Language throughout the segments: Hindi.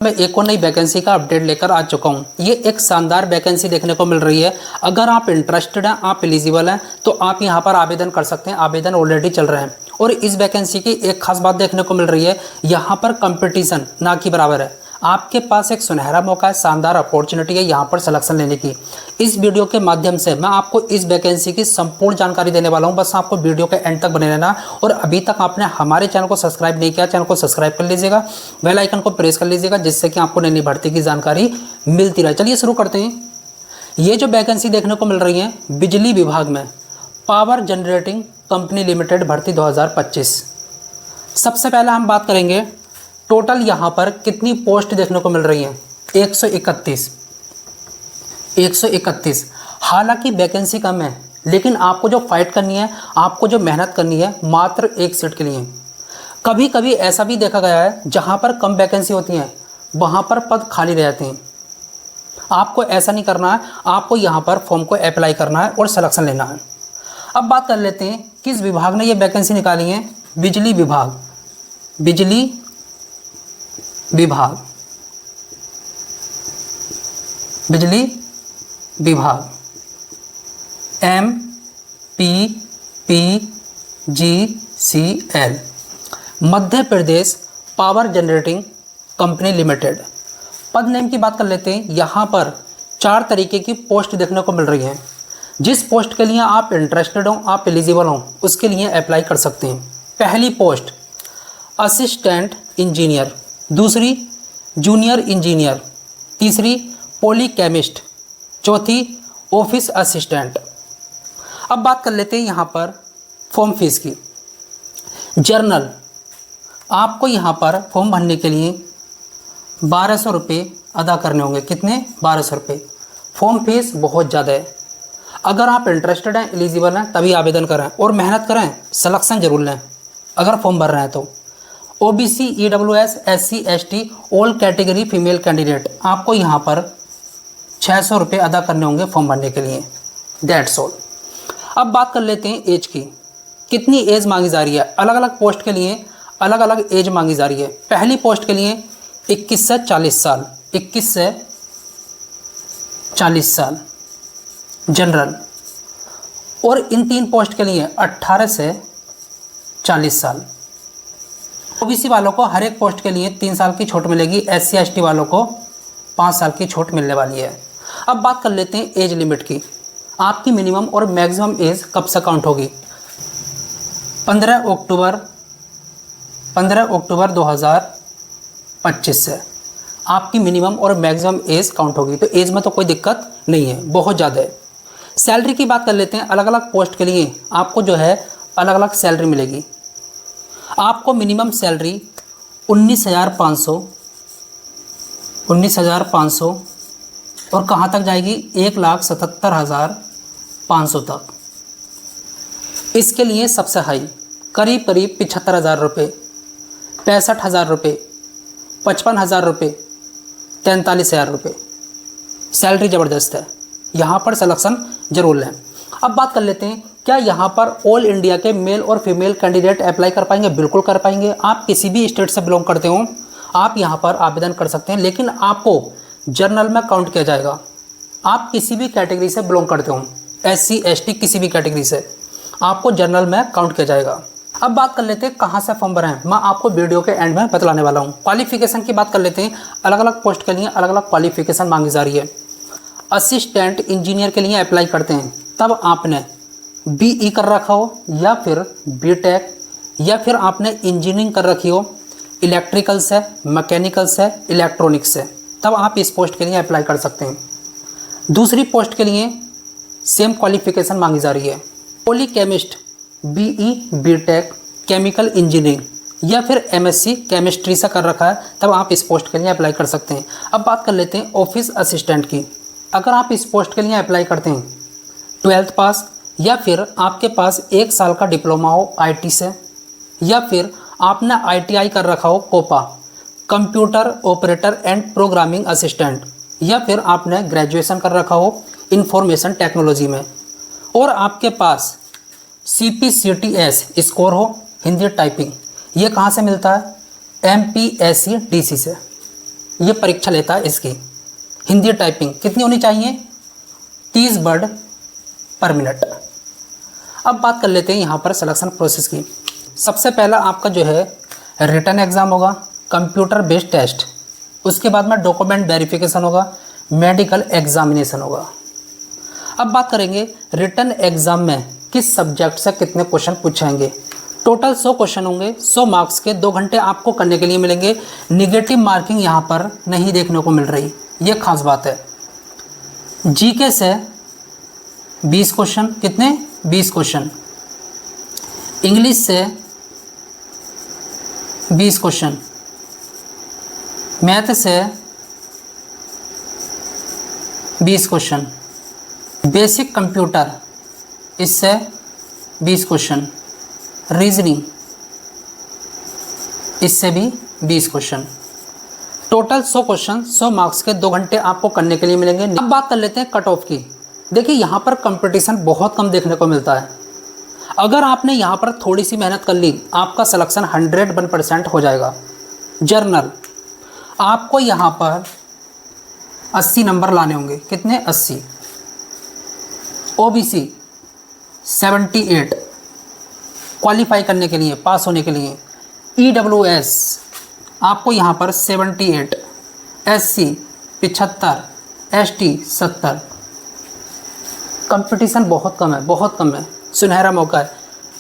मैं एक और नई वैकेंसी का अपडेट लेकर आ चुका हूँ। ये एक शानदार वैकेंसी देखने को मिल रही है। अगर आप इंटरेस्टेड हैं, आप एलिजिबल हैं, तो आप यहाँ पर आवेदन कर सकते हैं। आवेदन ऑलरेडी चल रहे हैं और इस वैकेंसी की एक खास बात देखने को मिल रही है, यहाँ पर कंपटीशन ना की बराबर है। आपके पास एक सुनहरा मौका है, शानदार अपॉर्चुनिटी है यहाँ पर सिलेक्शन लेने की। इस वीडियो के माध्यम से मैं आपको इस वैकेंसी की संपूर्ण जानकारी देने वाला हूँ। बस आपको वीडियो के एंड तक बने रहना। और अभी तक आपने हमारे चैनल को सब्सक्राइब नहीं किया, चैनल को सब्सक्राइब कर लीजिएगा, बेल आइकन को प्रेस कर लीजिएगा, जिससे कि आपको नई नई भर्ती की जानकारी मिलती रहे। चलिए शुरू करते हैं। ये जो वैकेंसी देखने को मिल रही है बिजली विभाग में, पावर जनरेटिंग कंपनी लिमिटेड भर्ती 2025। सबसे पहले हम बात करेंगे टोटल यहाँ पर कितनी पोस्ट देखने को मिल रही हैं। 131। हालांकि वैकेंसी कम है, लेकिन आपको जो फाइट करनी है, आपको जो मेहनत करनी है, मात्र एक सीट के लिए। कभी कभी ऐसा भी देखा गया है जहाँ पर कम वैकेंसी होती हैं वहाँ पर पद खाली रह जाते हैं। आपको ऐसा नहीं करना है, आपको यहाँ पर फॉर्म को अप्लाई करना है और सिलेक्शन लेना है। अब बात कर लेते हैं किस विभाग ने ये वैकेंसी निकाली है। बिजली विभाग, बिजली विभाग, बिजली विभाग, MPPGCL, Madhya Pradesh power generating company limited. पद नेम की बात कर लेते हैं। यहाँ पर 4 तरीके की पोस्ट देखने को मिल रही है। जिस पोस्ट के लिए आप इंटरेस्टेड हो, आप एलिजिबल हो, उसके लिए अप्लाई कर सकते हैं। पहली पोस्ट असिस्टेंट इंजीनियर, दूसरी जूनियर इंजीनियर, तीसरी पॉलीकेमिस्ट, चौथी ऑफिस असिस्टेंट। अब बात कर लेते हैं यहाँ पर फॉर्म फीस की। जर्नल, आपको यहाँ पर फॉर्म भरने के लिए 1200 रुपये अदा करने होंगे। कितने? 1200 रुपये। फॉर्म फीस बहुत ज़्यादा है। अगर आप इंटरेस्टेड हैं, एलिजिबल हैं, तभी आवेदन करें और मेहनत करें, सिलेक्शन जरूर लें अगर फॉर्म भर रहे हैं तो। OBC, EWS, SC, ST all category female candidate, आपको यहाँ पर 600 रुपये अदा करने होंगे फॉर्म भरने के लिए। That's all. अब बात कर लेते हैं एज की। कितनी एज मांगी जा रही है? अलग अलग पोस्ट के लिए अलग अलग एज मांगी जा रही है। पहली पोस्ट के लिए 21 से 40 साल, 21 से 40 साल जनरल। और इन 3 पोस्ट के लिए 18 से 40 साल। OBC वालों को हर एक पोस्ट के लिए 3 साल की छूट मिलेगी। SC ST वालों को 5 साल की छूट मिलने वाली है। अब बात कर लेते हैं एज लिमिट की। आपकी मिनिमम और मैक्सिमम एज कब से काउंट होगी? 15 अक्टूबर 2025 से आपकी मिनिमम और मैक्सिमम एज काउंट होगी। तो एज में तो कोई दिक्कत नहीं है, बहुत ज़्यादा है। सैलरी की बात कर लेते हैं। अलग अलग पोस्ट के लिए आपको जो है अलग अलग सैलरी मिलेगी। आपको मिनिमम सैलरी 19,500 और कहाँ तक जाएगी? 1,77,500 तक। इसके लिए सबसे हाई करीब 75,000 रुपये, 65,000 रुपये, 55,000 रुपये, 43,000 रुपये। सैलरी ज़बरदस्त है, यहाँ पर सिलेक्शन जरूर लें। अब बात कर लेते हैं क्या यहाँ पर ऑल इंडिया के मेल और फीमेल कैंडिडेट अप्लाई कर पाएंगे? बिल्कुल कर पाएंगे। आप किसी भी स्टेट से बिलोंग करते हो, आप यहाँ पर आवेदन कर सकते हैं, लेकिन आपको जर्नल में काउंट किया जाएगा। आप किसी भी कैटेगरी से बिलोंग करते हो, SC ST किसी भी कैटेगरी से, आपको जर्नल में काउंट किया जाएगा। अब बात कर लेते हैं कहाँ से फॉर्म भरें, मैं आपको वीडियो के एंड में बतलाने वाला हूँ। क्वालिफिकेशन की बात कर लेते हैं। अलग अलग पोस्ट के लिए अलग अलग क्वालिफिकेशन मांगी जा रही है। असिस्टेंट इंजीनियर के लिए अप्लाई करते हैं तब आपने BE कर रखा हो, या फिर BTech, या फिर आपने इंजीनियरिंग कर रखी हो इलेक्ट्रिकल से, मैकेनिकल से, इलेक्ट्रॉनिक्स से, तब आप इस पोस्ट के लिए अप्लाई कर सकते हैं। दूसरी पोस्ट के लिए सेम क्वालिफिकेशन मांगी जा रही है। पॉलीकेमिस्ट, BE BTech केमिकल इंजीनियरिंग या फिर MSc केमिस्ट्री से कर रखा है, तब आप इस पोस्ट के लिए अप्लाई कर सकते हैं। अब बात कर लेते हैं ऑफिस असिस्टेंट की। अगर आप इस पोस्ट के लिए अप्लाई करते हैं 12th पास, या फिर आपके पास 1 साल का डिप्लोमा हो IT से, या फिर आपने ITI कर रखा हो COPA, computer operator and programming assistant, या फिर आपने ग्रेजुएशन कर रखा हो इंफॉर्मेशन टेक्नोलॉजी में, और आपके पास CPCTS स्कोर हो हिंदी टाइपिंग, ये कहाँ से मिलता है? MPSC DC से। ये परीक्षा लेता है इसकी। हिंदी टाइपिंग कितनी होनी चाहिए? 30 वर्ड पर मिनट। अब बात कर लेते हैं यहाँ पर सिलेक्शन प्रोसेस की। सबसे पहला आपका जो है रिटन एग्ज़ाम होगा, कंप्यूटर बेस्ड टेस्ट, उसके बाद में डॉक्यूमेंट वेरिफिकेशन होगा, मेडिकल एग्जामिनेशन होगा। अब बात करेंगे रिटन एग्ज़ाम में किस सब्जेक्ट से कितने क्वेश्चन पूछेंगे। टोटल 100 क्वेश्चन होंगे, 100 मार्क्स के, 2 घंटे आपको करने के लिए मिलेंगे। निगेटिव मार्किंग यहाँ पर नहीं देखने को मिल रही, ये खास बात है। जीके से 20 क्वेश्चन, कितने? 20 क्वेश्चन। इंग्लिश से 20 क्वेश्चन, मैथ से 20 क्वेश्चन, बेसिक कंप्यूटर इससे 20 क्वेश्चन, रीजनिंग इससे भी 20 क्वेश्चन। टोटल 100 क्वेश्चन, 100 मार्क्स के, 2 घंटे आपको करने के लिए मिलेंगे। अब बात कर लेते हैं कट ऑफ की। देखिए यहाँ पर कंपटीशन बहुत कम देखने को मिलता है। अगर आपने यहाँ पर थोड़ी सी मेहनत कर ली, आपका सिलेक्शन 101% हो जाएगा। जर्नल आपको यहाँ पर 80 नंबर लाने होंगे, कितने? 80। ओबीसी 78 क्वालिफाई करने के लिए, पास होने के लिए। ईडब्ल्यूएस आपको यहाँ पर 78, एससी 75, एसटी 70। कंपटीशन बहुत कम है, बहुत कम है, सुनहरा मौका है।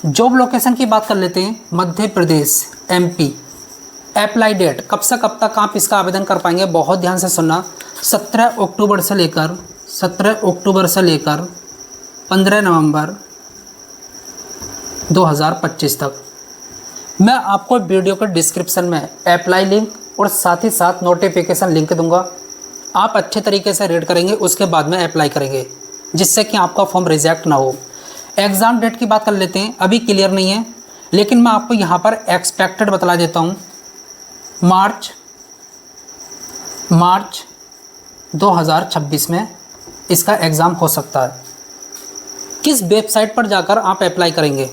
जॉब लोकेशन की बात कर लेते हैं। Madhya Pradesh, MP. Apply date कब से कब तक आप इसका आवेदन कर पाएंगे, बहुत ध्यान से सुनना। 17 अक्टूबर से लेकर 15 नवंबर 2025 तक। मैं आपको वीडियो के डिस्क्रिप्शन में अप्लाई लिंक और साथ ही साथ नोटिफिकेशन लिंक दूंगा। आप अच्छे तरीके से रीड करेंगे, उसके बाद में अप्लाई करेंगे, जिससे कि आपका फॉर्म रिजेक्ट ना हो। एग्ज़ाम डेट की बात कर लेते हैं। अभी क्लियर नहीं है, लेकिन मैं आपको यहाँ पर एक्सपेक्टेड बता देता हूँ। मार्च 2026 में इसका एग्ज़ाम हो सकता है। किस वेबसाइट पर जाकर आप अप्लाई करेंगे,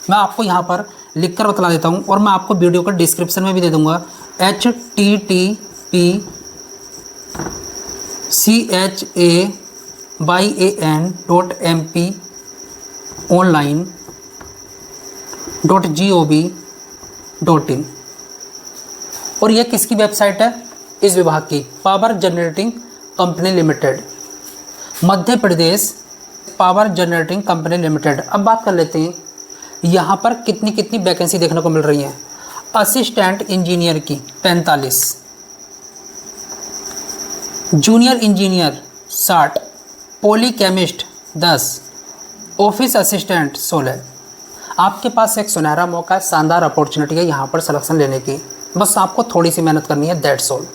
मैं आपको यहाँ पर लिख कर बता देता हूँ, और मैं आपको वीडियो का डिस्क्रिप्शन में भी दे दूँगा। http://online.mponline.gov.in। और ये किसकी वेबसाइट है? इस विभाग की, power generating company limited, Madhya Pradesh power generating company limited. अब बात कर लेते हैं यहाँ पर कितनी कितनी वैकेंसी देखने को मिल रही है। असिस्टेंट इंजीनियर की 45, junior engineer 60, poly chemist 10, office assistant 16। आपके पास एक सुनहरा मौका है, शानदार अपॉर्चुनिटी है यहाँ पर सिलेक्शन लेने की। बस आपको थोड़ी सी मेहनत करनी है, दैट्स ऑल।